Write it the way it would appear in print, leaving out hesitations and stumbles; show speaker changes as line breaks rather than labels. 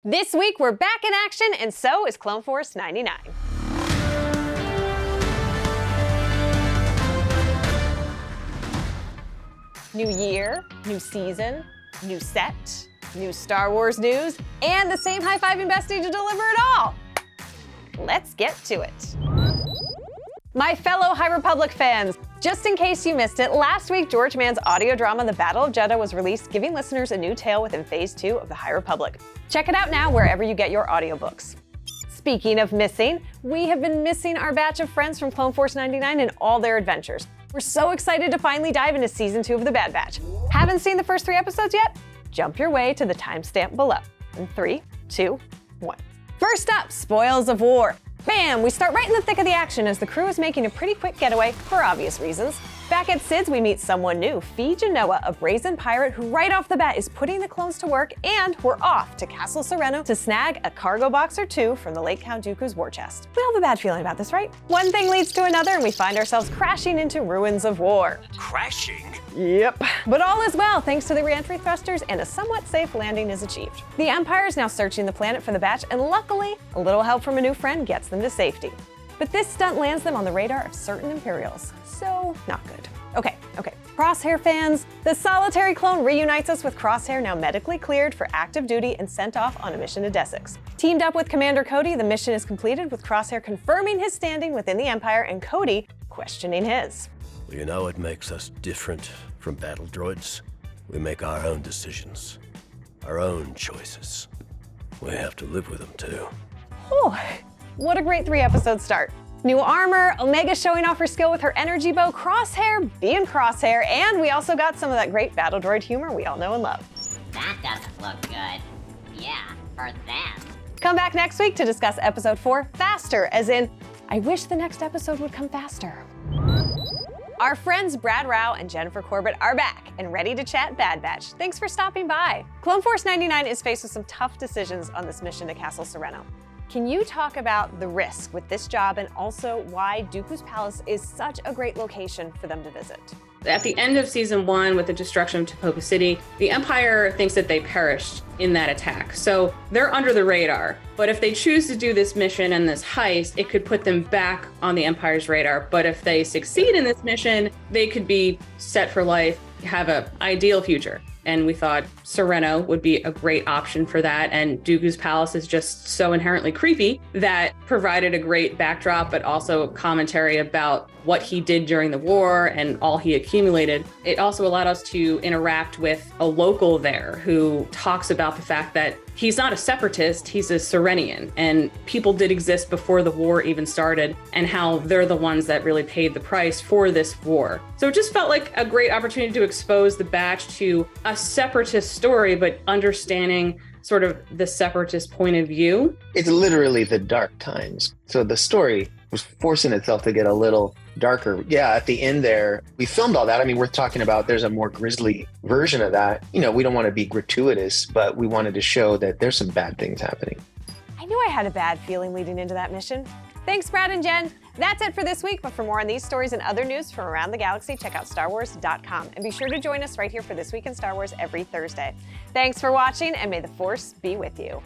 This week, we're back in action, and so is Clone Force 99. New year, new season, new set, new Star Wars news, and the same high-fiving bestie to deliver it all. Let's get to it. My fellow High Republic fans, just in case you missed it, last week George Mann's audio drama The Battle of Jedha was released, giving listeners a new tale within Phase 2 of the High Republic. Check it out now wherever you get your audiobooks. Speaking of missing, we have been missing our batch of friends from Clone Force 99 and all their adventures. We're so excited to finally dive into Season 2 of The Bad Batch. Haven't seen the first 3 episodes yet? Jump your way to the timestamp below. In 3, 2, 1. First up, spoils of war. Bam! We start right in the thick of the action as the crew is making a pretty quick getaway for obvious reasons. Back at Sid's, we meet someone new, Fee Genoa, a brazen pirate who right off the bat is putting the clones to work, and we're off to Castle Sereno to snag a cargo box or 2 from the late Count Dooku's war chest. We all have a bad feeling about this, right? One thing leads to another and we find ourselves crashing into ruins of war.
Crashing?
Yep. But all is well thanks to the re-entry thrusters, and a somewhat safe landing is achieved. The Empire is now searching the planet for the batch, and luckily, a little help from a new friend gets them to safety. But this stunt lands them on the radar of certain Imperials, so not good. Okay. Crosshair fans, the solitary clone reunites us with Crosshair, now medically cleared for active duty and sent off on a mission to Desix. Teamed up with Commander Cody, the mission is completed with Crosshair confirming his standing within the Empire and Cody questioning his.
You know what makes us different from battle droids? We make our own decisions, our own choices. We have to live with them too.
Oh, what a great 3-episode start. New armor, Omega showing off her skill with her energy bow, Crosshair being Crosshair, and we also got some of that great battle droid humor we all know and love.
That doesn't look good. Yeah, for them.
Come back next week to discuss episode 4, Faster, as in, I wish the next episode would come faster. Our friends Brad Rau and Jennifer Corbett are back and ready to chat Bad Batch. Thanks for stopping by. Clone Force 99 is faced with some tough decisions on this mission to Castle Sereno. Can you talk about the risk with this job and also why Dooku's Palace is such a great location for them to visit?
At the end of season 1, with the destruction of Tapoka City, the Empire thinks that they perished in that attack. So they're under the radar. But if they choose to do this mission and this heist, it could put them back on the Empire's radar. But if they succeed in this mission, they could be set for life, have an ideal future. And we thought Sereno would be a great option for that. And Dooku's Palace is just so inherently creepy that provided a great backdrop, but also commentary about what he did during the war and all he accumulated. It also allowed us to interact with a local there who talks about the fact that he's not a separatist, he's a Serenian, and people did exist before the war even started, and how they're the ones that really paid the price for this war. So it just felt like a great opportunity to expose the batch to a separatist story, but understanding sort of the separatist point of view.
It's literally the dark times. So the story was forcing itself to get a little darker. Yeah, at the end there, we filmed all that. I mean, we're talking about there's a more grisly version of that. You know, we don't want to be gratuitous, but we wanted to show that there's some bad things happening.
I knew I had a bad feeling leading into that mission. Thanks, Brad and Jen. That's it for this week, but for more on these stories and other news from around the galaxy, check out StarWars.com. And be sure to join us right here for This Week in Star Wars every Thursday. Thanks for watching, and may the Force be with you.